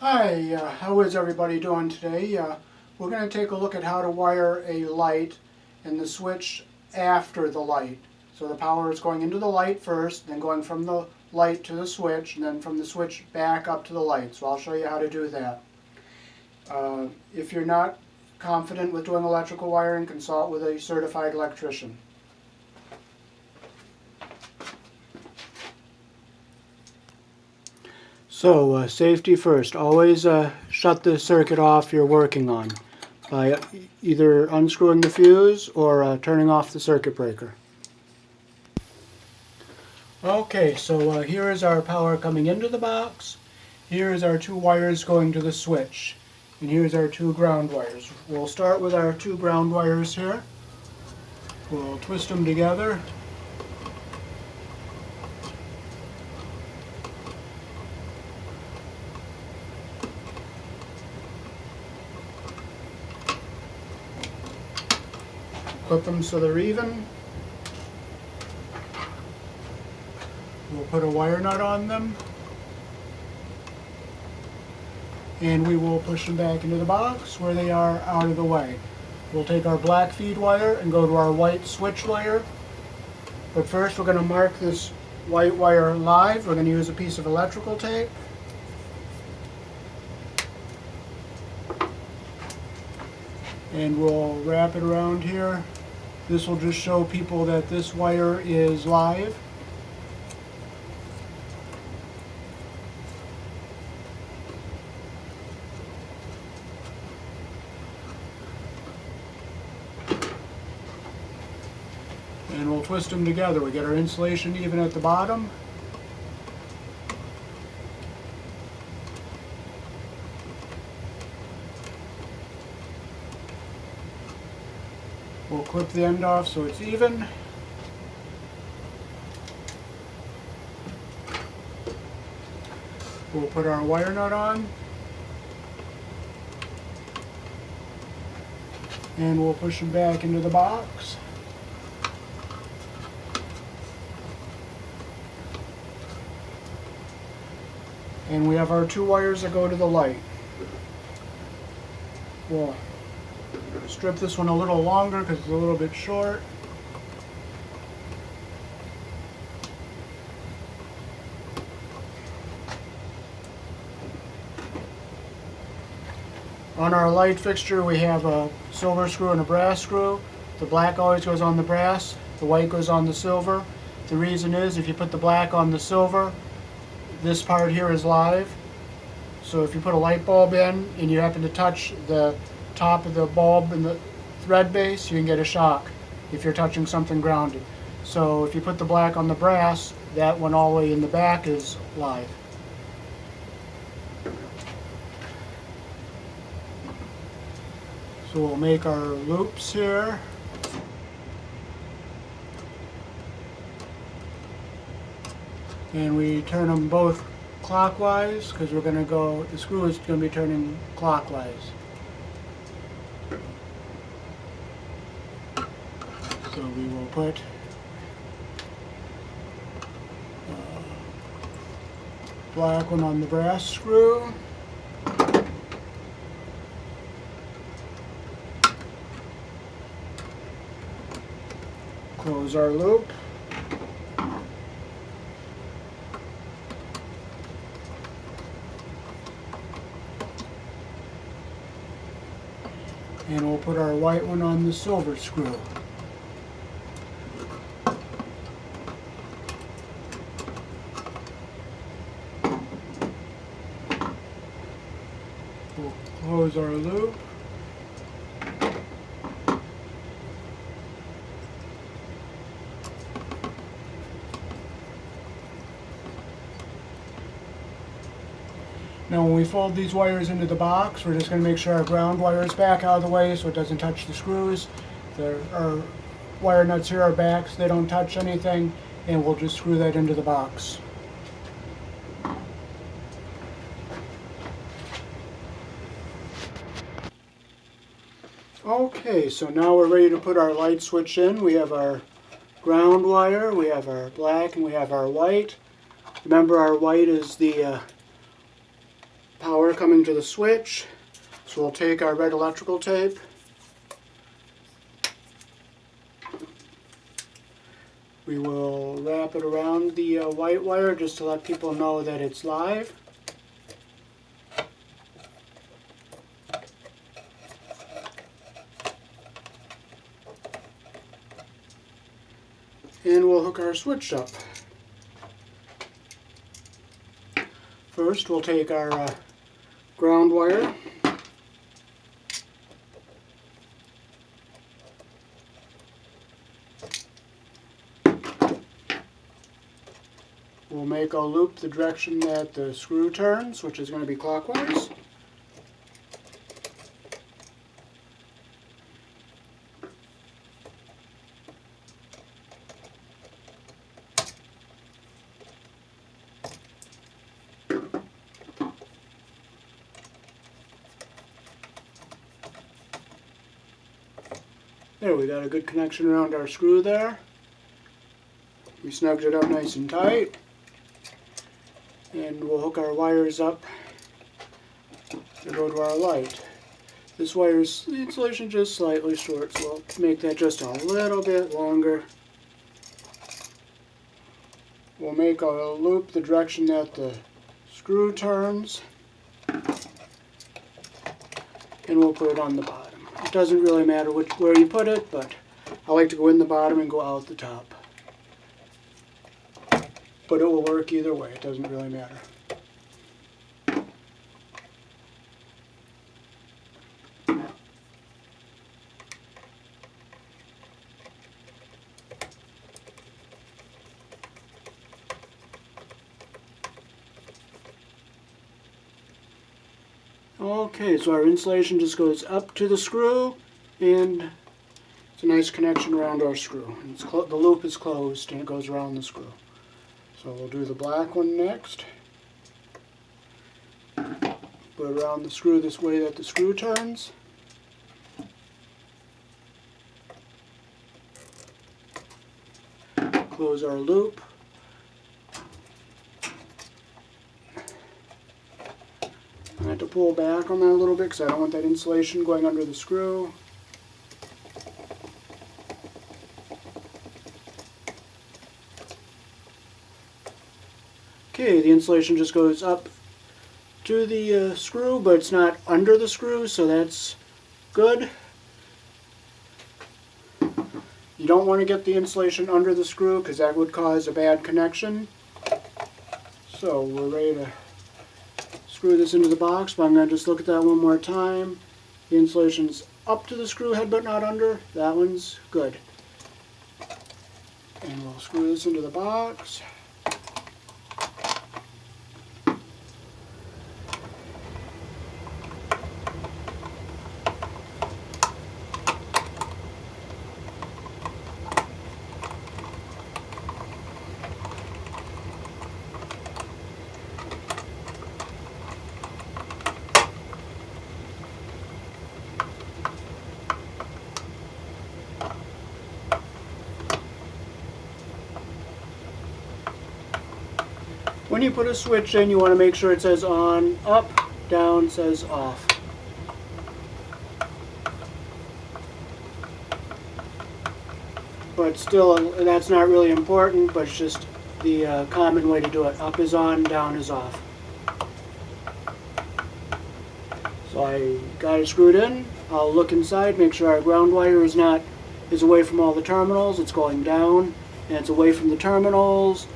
Hi, how is everybody doing today? We're going to take a look at how to wire a light and the switch after the light. So the power is going into the light first, then going from the light to the switch, and then from the switch back up to the light. So I'll show you how to do that. If you're not confident with doing electrical wiring, consult with a certified electrician. So, safety first. Always shut the circuit off you're working on by either unscrewing the fuse or turning off the circuit breaker. Okay, so here is our power coming into the box. Here is our two wires going to the switch. And here's our two ground wires. We'll start with our two ground wires here. We'll twist them together. Put them so they're even. We'll put a wire nut on them. And we will push them back into the box where they are out of the way. We'll take our black feed wire and go to our white switch wire. But first we're going to mark this white wire live. We're going to use a piece of electrical tape. And we'll wrap it around here. This will just show people that this wire is live. And we'll twist them together. We get our insulation even at the bottom. We'll clip the end off so it's even. We'll put our wire nut on. And we'll push them back into the box. And we have our two wires that go to the light. We'll strip this one a little longer because it's a little bit short. On our light fixture we have a silver screw and a brass screw. The black always goes on the brass, the white goes on the silver. The reason is if you put the black on the silver, this part here is live. So if you put a light bulb in and you happen to touch the top of the bulb and the thread base, you can get a shock if you're touching something grounded. So if you put the black on the brass, that one all the way in the back is live. So we'll make our loops here. And we turn them both clockwise because we're going to go, the screw is going to be turning clockwise. So we will put black one on the brass screw. Close our loop. And we'll put our white one on the silver screw. We'll close our loop. Now when we fold these wires into the box, we're just going to make sure our ground wire is back out of the way so it doesn't touch the screws. Our wire nuts here are back so they don't touch anything, and we'll just screw that into the box. Okay, so now we're ready to put our light switch in. We have our ground wire, we have our black, and we have our white. Remember, our white is the power coming to the switch. So we'll take our red electrical tape, we will wrap it around the white wire just to let people know that it's live. And we'll hook our switch up. First we'll take our ground wire, we'll make a loop the direction that the screw turns, which is going to be clockwise. There, we got a good connection around our screw there. We snugged it up nice and tight. And we'll hook our wires up to go to our light. This wire's the insulation just slightly short, so we'll make that just a little bit longer. We'll make a loop the direction that the screw turns, and we'll put it on the bottom. It doesn't really matter where you put it, but I like to go in the bottom and go out the top. But it will work either way, it doesn't really matter. Okay, so our insulation just goes up to the screw, and it's a nice connection around our screw. And the loop is closed and it goes around the screw. So we'll do the black one next. Put it around the screw this way that the screw turns. Close our loop. I have to pull back on that a little bit because I don't want that insulation going under the screw. Okay, the insulation just goes up to the screw, but it's not under the screw, so that's good. You don't want to get the insulation under the screw because that would cause a bad connection. So we're ready to screw this into the box, but I'm going to just look at that one more time. The insulation's up to the screw head but not under. That one's good. And we'll screw this into the box. When you put a switch in, you want to make sure it says on, up, down says off. But still, that's not really important, but it's just the common way to do it. Up is on, down is off. So I got it screwed in. I'll look inside, make sure our ground wire is away from all the terminals. It's going down, and it's away from the terminals.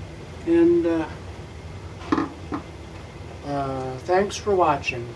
And thanks for watching.